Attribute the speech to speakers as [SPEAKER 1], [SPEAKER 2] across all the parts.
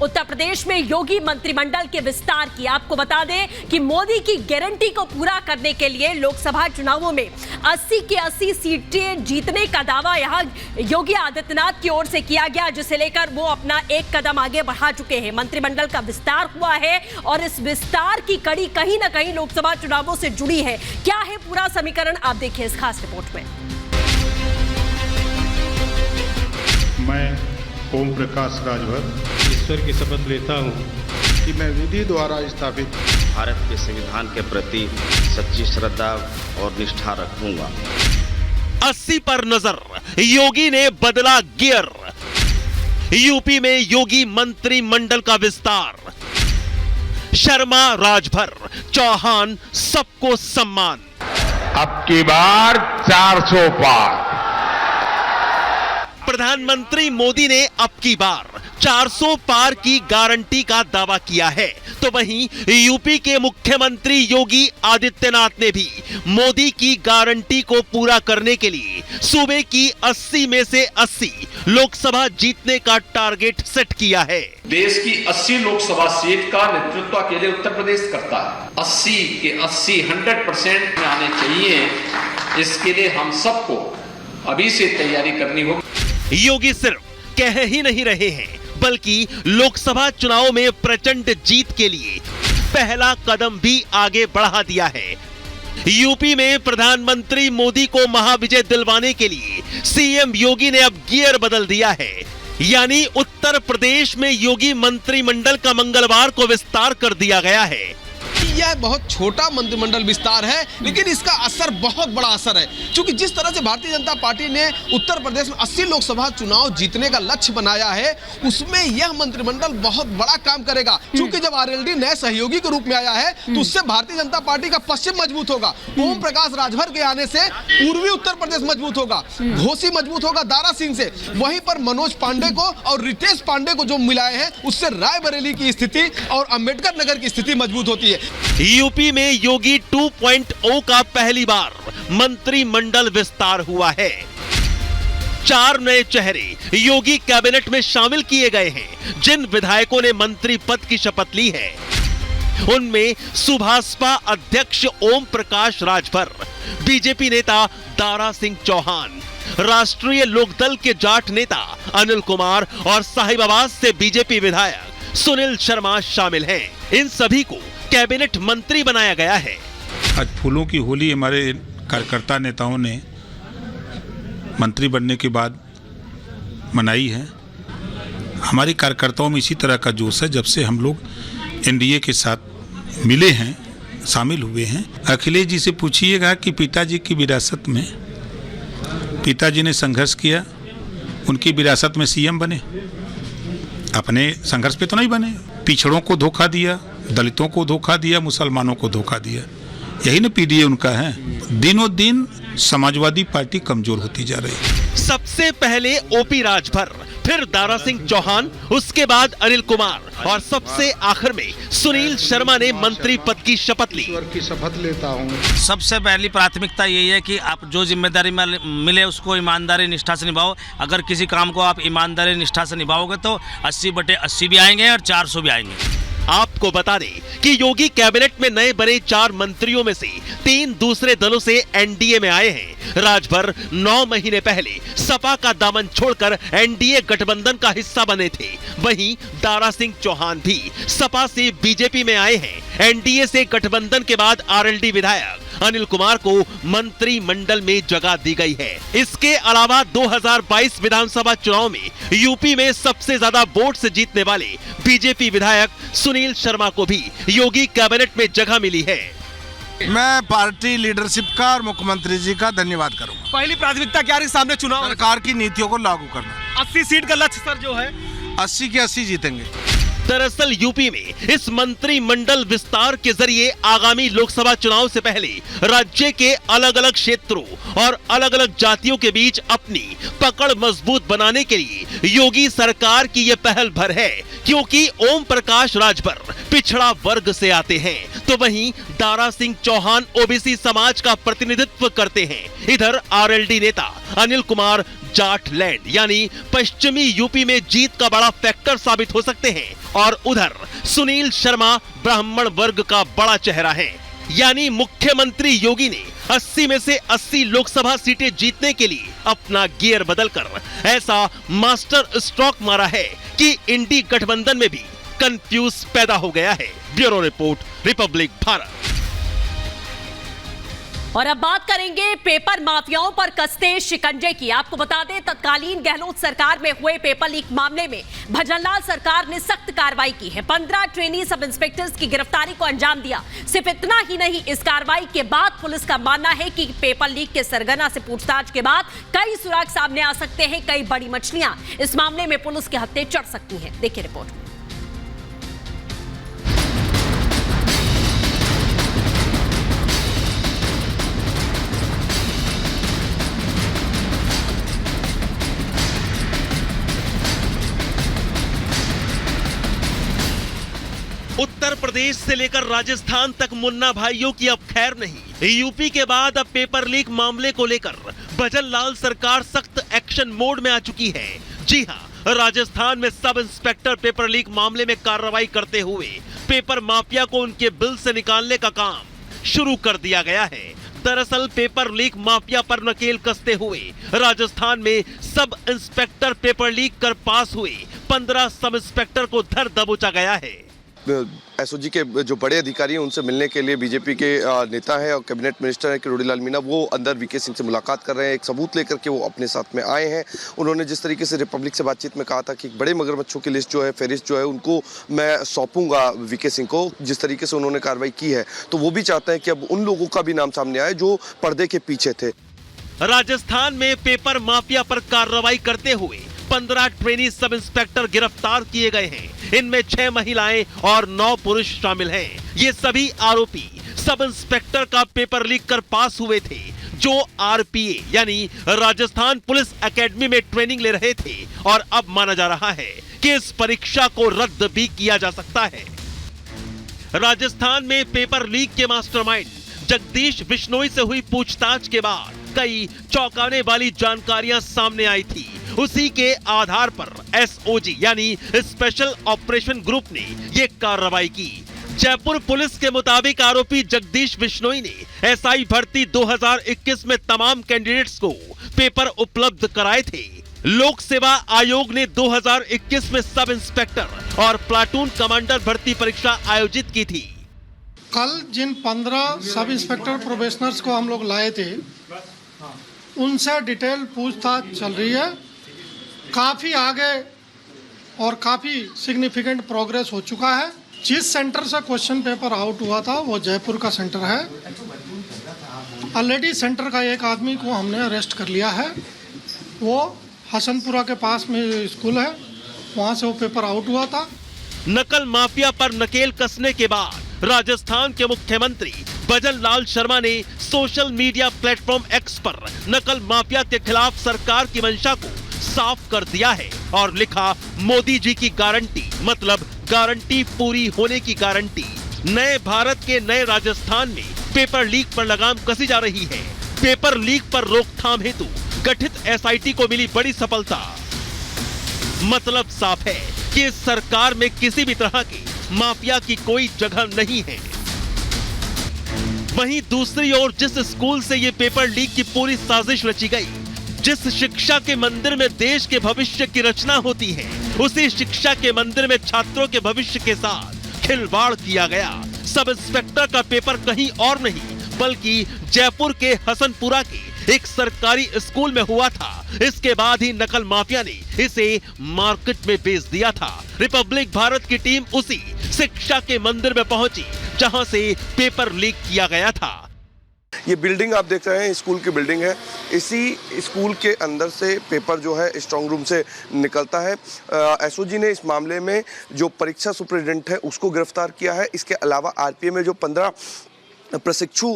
[SPEAKER 1] उत्तर प्रदेश में योगी मंत्रिमंडल के विस्तार की। आपको बता दें कि मोदी की गारंटी को पूरा करने के लिए लोकसभा चुनावों में 80 की 80 सीटें जीतने का दावा यहां योगी आदित्यनाथ की ओर से किया गया, जिसे लेकर वो अपना एक कदम आगे बढ़ा चुके हैं। मंत्रिमंडल का विस्तार हुआ है और इस विस्तार की कड़ी कहीं ना कहीं लोकसभा चुनावों से जुड़ी है। क्या है पूरा समीकरण, आप देखिए इस खास रिपोर्ट में।
[SPEAKER 2] मैं ओम प्रकाश राजभर
[SPEAKER 3] ईश्वर की शपथ लेता हूँ
[SPEAKER 2] कि मैं विधि द्वारा स्थापित
[SPEAKER 4] भारत के संविधान के प्रति सच्ची श्रद्धा और निष्ठा रखूंगा।
[SPEAKER 5] 80 पर नजर, योगी ने बदला गियर। यूपी में योगी मंत्रिमंडल का विस्तार। शर्मा राजभर, चौहान सबको सम्मान।
[SPEAKER 6] अब की बार 400 पार।
[SPEAKER 5] प्रधानमंत्री मोदी ने अब की बार 400 पार की गारंटी का दावा किया है, तो वहीं यूपी के मुख्यमंत्री योगी आदित्यनाथ ने भी मोदी की गारंटी को पूरा करने के लिए सूबे की 80 में से 80 लोकसभा जीतने का टारगेट सेट किया है।
[SPEAKER 7] देश की 80 लोकसभा सीट का नेतृत्व अकेले उत्तर प्रदेश करता है। 80 के 80 100% में आने चाहिए। इसके लिए हम सबको अभी से तैयारी करनी होगी।
[SPEAKER 5] योगी सिर्फ कह ही नहीं रहे हैं, बल्कि लोकसभा चुनाव में प्रचंड जीत के लिए पहला कदम भी आगे बढ़ा दिया है। यूपी में प्रधानमंत्री मोदी को महाविजय दिलवाने के लिए सीएम योगी ने अब गियर बदल दिया है। यानी उत्तर प्रदेश में योगी मंत्रिमंडल का मंगलवार को विस्तार कर दिया गया है।
[SPEAKER 8] यह बहुत छोटा मंत्रिमंडल विस्तार है, लेकिन इसका असर बहुत बड़ा असर है, क्योंकि जिस तरह से भारतीय जनता पार्टी ने उत्तर प्रदेश में 80 लोकसभा चुनाव जीतने का लक्ष्य बनाया है, उसमें यह मंत्रिमंडल बहुत बड़ा काम करेगा। क्योंकि जब आरएलडी नए सहयोगी के रूप में आया है, तो उससे भारतीय जनता पार्टी का पश्चिम मजबूत होगा। ओम प्रकाश राजभर के आने से पूर्वी उत्तर प्रदेश मजबूत होगा, घोसी मजबूत होगा दारा सिंह से। वहीं पर मनोज पांडे को और रितेश पांडे को जो मिलाए हैं, उससे रायबरेली की स्थिति और अंबेडकर नगर की स्थिति मजबूत होती है।
[SPEAKER 5] यूपी में योगी 2.0 का पहली बार मंत्रिमंडल विस्तार हुआ है। 4 नए चेहरे योगी कैबिनेट में शामिल किए गए हैं। जिन विधायकों ने मंत्री पद की शपथ ली है, उनमें सुभाषपा अध्यक्ष ओम प्रकाश राजभर, बीजेपी नेता दारा सिंह चौहान, राष्ट्रीय लोकदल के जाट नेता अनिल कुमार और साहिबाबाद से बीजेपी विधायक सुनील शर्मा शामिल हैं। इन सभी को कैबिनेट मंत्री बनाया गया है।
[SPEAKER 2] आज फूलों की होली हमारे कार्यकर्ता नेताओं ने मंत्री बनने के बाद मनाई है। हमारे कार्यकर्ताओं में इसी तरह का जोश है जब से हम लोग एनडीए के साथ मिले हैं, शामिल हुए हैं। अखिलेश जी से पूछिएगा कि पिताजी की विरासत में पिताजी ने संघर्ष किया, उनकी विरासत में सीएम बने, अपने संघर्ष पे तो नहीं बने। पिछड़ों को धोखा दिया, दलितों को धोखा दिया, मुसलमानों को धोखा दिया। यही ना पीडीए उनका है। दिनों दिन समाजवादी पार्टी कमजोर होती जा रही है।
[SPEAKER 5] सबसे पहले ओपी राजभर, फिर दारा सिंह चौहान, उसके बाद अनिल कुमार और सबसे आखिर में सुनील शर्मा ने मंत्री पद की शपथ ली।
[SPEAKER 2] ईश्वर की शपथ लेता हूँ।
[SPEAKER 9] सबसे पहली प्राथमिकता यही है कि आप जो जिम्मेदारी मिले उसको ईमानदारी निष्ठा से निभाओ। अगर किसी काम को आप ईमानदारी निष्ठा से निभाओगे तो 80/80 भी आएंगे और 400 भी आएंगे।
[SPEAKER 5] आपको बता दें कि योगी कैबिनेट में नए बने 4 मंत्रियों में से 3 दूसरे दलों से एनडीए में आए हैं। राजभर 9 महीने पहले सपा का दामन छोड़कर एनडीए गठबंधन का हिस्सा बने थे। वहीं दारा सिंह चौहान भी सपा से बीजेपी में आए हैं। एनडीए से गठबंधन के बाद आरएलडी विधायक अनिल कुमार को मंत्रिमंडल में जगह दी गई है। इसके अलावा 2022 विधानसभा चुनाव में यूपी में सबसे ज्यादा वोट से जीतने वाले बीजेपी विधायक सुनील शर्मा को भी योगी कैबिनेट में जगह मिली है।
[SPEAKER 8] मैं पार्टी लीडरशिप का और मुख्यमंत्री जी का धन्यवाद करूंगा।
[SPEAKER 3] पहली प्राथमिकता क्या रही सामने चुनाव?
[SPEAKER 8] सरकार की नीतियों को लागू करना।
[SPEAKER 3] 80 सीट का लक्ष्य सर जो है
[SPEAKER 8] 80 के 80 जीतेंगे।
[SPEAKER 5] दरअसल यूपी में इस मंत्रिमंडल विस्तार के जरिए आगामी लोकसभा चुनाव से पहले राज्य के अलग अलग क्षेत्रों और अलग अलग जातियों के बीच अपनी पकड़ मजबूत बनाने के लिए योगी सरकार की यह पहल भर है। क्योंकि ओम प्रकाश राजभर पिछड़ा वर्ग से आते हैं, तो वहीं दारा सिंह चौहान ओबीसी समाज का प्रतिनिधित्व करते हैं। इधर आरएलडी नेता अनिल कुमार जाटलैंड यानी पश्चिमी यूपी में जीत का बड़ा फैक्टर साबित हो सकते हैं और उधर सुनील शर्मा ब्राह्मण वर्ग का बड़ा चेहरा है। यानी मुख्यमंत्री योगी ने 80 में से 80 लोकसभा सीटें जीतने के लिए अपना गियर बदलकर ऐसा मास्टर स्ट्रोक मारा है कि इंडी गठबंधन में भी कंफ्यूज पैदा हो गया है। Bureau report, Republic Bharat.
[SPEAKER 1] और अब बात करेंगे पेपर माफियाओं पर कसते शिकंजे की। आपको बता दें, तत्कालीन गहलोत सरकार में हुए पेपर लीक मामले में भजनलाल सरकार ने सख्त कार्रवाई की है। 15 ट्रेनी सब इंस्पेक्टर्स की गिरफ्तारी को अंजाम दिया। सिर्फ इतना ही नहीं, इस कार्रवाई के बाद पुलिस का मानना है कि पेपर लीक के सरगना से पूछताछ के बाद कई सुराग सामने आ सकते हैं, कई बड़ी मछलियां इस मामले में पुलिस के हत्थे चढ़ सकती हैं। देखिए रिपोर्ट।
[SPEAKER 5] उत्तर प्रदेश से लेकर राजस्थान तक मुन्ना भाइयों की अब खैर नहीं। यूपी के बाद अब पेपर लीक मामले को लेकर भजनलाल सरकार सख्त एक्शन मोड में आ चुकी है। जी हां, राजस्थान में सब इंस्पेक्टर पेपर लीक मामले में कार्रवाई करते हुए पेपर माफिया को उनके बिल से निकालने का काम शुरू कर दिया गया है। दरअसल पेपर लीक माफिया पर नकेल कसते हुए राजस्थान में सब इंस्पेक्टर पेपर लीक कर पास हुए 15 सब इंस्पेक्टर को धर दबोचा गया है।
[SPEAKER 10] एसओजी के जो बड़े अधिकारी हैं उनसे मिलने के लिए बीजेपी के नेता हैं और कैबिनेट मिनिस्टर हैं किरोड़ीलाल मीणा, वो अंदर वीके सिंह से मुलाकात कर रहे हैं। एक सबूत लेकर के वो अपने साथ में आए हैं। उन्होंने जिस तरीके से रिपब्लिक से बातचीत में कहा था कि बड़े मगरमच्छों की लिस्ट जो है, फहरिस्त जो है, उनको मैं सौंपूंगा वीके सिंह को, जिस तरीके से उन्होंने कार्रवाई की है, तो वो भी चाहते हैं कि अब उन लोगों का भी नाम सामने आए जो पर्दे के पीछे थे।
[SPEAKER 5] राजस्थान में पेपर माफिया पर कार्रवाई करते हुए 15 ट्रेनी सब इंस्पेक्टर गिरफ्तार किए गए हैं। इनमें 6 महिलाएं और 9 पुरुष शामिल हैं। ये सभी आरोपी सब इंस्पेक्टर का पेपर लीक कर पास हुए थे, जो आरपीए यानी राजस्थान पुलिस एकेडमी में ट्रेनिंग ले रहे थे। और अब माना जा रहा है कि इस परीक्षा को रद्द भी किया जा सकता है। राजस्थान में पेपर लीक के मास्टरमाइंड जगदीश बिश्नोई से हुई पूछताछ के बाद कई चौंकाने वाली जानकारियां सामने आई थी। उसी के आधार पर एसओजी यानी स्पेशल ऑपरेशन ग्रुप ने ये कार्रवाई की। जयपुर पुलिस के मुताबिक आरोपी जगदीश बिश्नोई ने एसआई भर्ती 2021 में तमाम कैंडिडेट्स को पेपर उपलब्ध कराए थे। लोक सेवा आयोग ने 2021 में सब इंस्पेक्टर और प्लाटून कमांडर भर्ती परीक्षा आयोजित की थी।
[SPEAKER 11] कल जिन 15 सब इंस्पेक्टर प्रोबेशनर्स को हम लोग लाए थे, उनसे डिटेल पूछताछ चल रही है। काफ़ी आगे और काफ़ी सिग्निफिकेंट प्रोग्रेस हो चुका है। जिस सेंटर से क्वेश्चन पेपर आउट हुआ था वो जयपुर का सेंटर है। ऑलरेडी सेंटर का एक आदमी को हमने अरेस्ट कर लिया है। वो हसनपुरा के पास में स्कूल है, वहाँ से वो पेपर आउट हुआ था।
[SPEAKER 5] नकल माफिया पर नकेल कसने के बाद राजस्थान के मुख्यमंत्री भजनलाल शर्मा ने सोशल मीडिया प्लेटफॉर्म एक्स पर नकल माफिया के खिलाफ सरकार की मंशा को साफ कर दिया है और लिखा, मोदी जी की गारंटी मतलब गारंटी पूरी होने की गारंटी। नए भारत के नए राजस्थान में पेपर लीक पर लगाम कसी जा रही है। पेपर लीक पर रोकथाम हेतु गठित एसआईटी को मिली बड़ी सफलता। मतलब साफ है कि इस सरकार में किसी भी तरह की माफिया की कोई जगह नहीं है। वहीं दूसरी ओर जिस स्कूल से ये पेपर लीक की पूरी साजिश रची गई, जिस शिक्षा के मंदिर में देश के भविष्य की रचना होती है, उसी शिक्षा के मंदिर में छात्रों के भविष्य के साथ खिलवाड़ किया गया। सब इंस्पेक्टर का पेपर कहीं और नहीं बल्कि जयपुर के हसनपुरा के एक सरकारी स्कूल में हुआ था। इसके बाद ही नकल माफिया ने इसे मार्केट में बेच दिया था। रिपब्लिक भारत की टीम उसी शिक्षा के मंदिर में पहुंची जहां से पेपर लीक किया गया था।
[SPEAKER 10] ये बिल्डिंग आप देख रहे हैं, स्कूल की बिल्डिंग है। इसी स्कूल के अंदर से पेपर जो है स्ट्रांग रूम से निकलता है। एसओजी ने इस मामले में जो परीक्षा सुपरिटेंडेंट है उसको गिरफ्तार किया है। इसके अलावा आरपीए में जो 15 प्रशिक्षु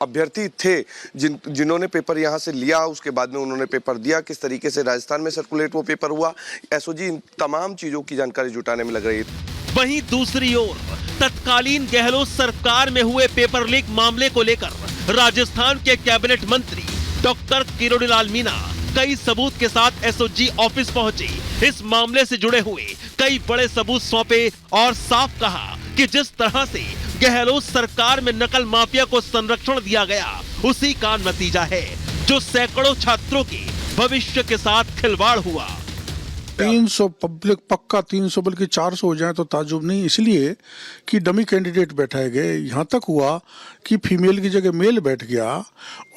[SPEAKER 10] अभ्यर्थी थे जिन्होंने पेपर यहाँ से लिया, उसके बाद में उन्होंने पेपर दिया, किस तरीके से राजस्थान में सर्कुलेट वो पेपर हुआ, एसओजी इन तमाम चीज़ों की जानकारी जुटाने में लग रही है।
[SPEAKER 5] वहीं दूसरी ओर तत्कालीन गहलोत सरकार में हुए पेपर लीक मामले को लेकर राजस्थान के कैबिनेट मंत्री डॉक्टर किरोड़ीलाल मीणा कई सबूत के साथ एसओजी ऑफिस पहुंचे, इस मामले से जुड़े हुए कई बड़े सबूत सौंपे और साफ कहा कि जिस तरह से गहलोत सरकार में नकल माफिया को संरक्षण दिया गया, उसी का नतीजा है जो सैकड़ों छात्रों के भविष्य के साथ खिलवाड़ हुआ।
[SPEAKER 12] 300 पब्लिक पक्का 300 बल्कि 400 हो जाए तो ताजुब नहीं, इसलिए कि डमी कैंडिडेट बैठाए गए। यहाँ तक हुआ कि फीमेल की जगह मेल बैठ गया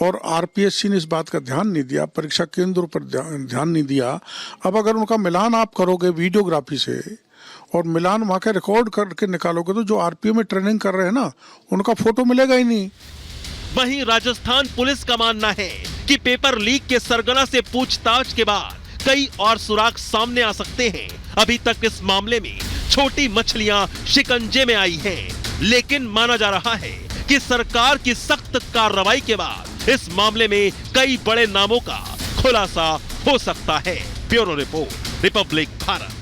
[SPEAKER 12] और आरपीएससी ने इस बात का ध्यान नहीं दिया, परीक्षा केंद्रों पर ध्यान नहीं दिया। अब अगर उनका मिलान आप करोगे वीडियोग्राफी से और मिलान वहाँ के रिकॉर्ड करके निकालोगे तो जो आरपीओ में ट्रेनिंग कर रहे हैं ना, उनका फोटो मिलेगा ही नहीं।
[SPEAKER 5] वहीं राजस्थान पुलिस का मानना है कि पेपर लीक के सरगना से पूछताछ के बाद कई और सुराग सामने आ सकते हैं। अभी तक इस मामले में छोटी मछलियां शिकंजे में आई हैं, लेकिन माना जा रहा है कि सरकार की सख्त कार्रवाई के बाद इस मामले में कई बड़े नामों का खुलासा हो सकता है। Bureau report, Republic Bharat.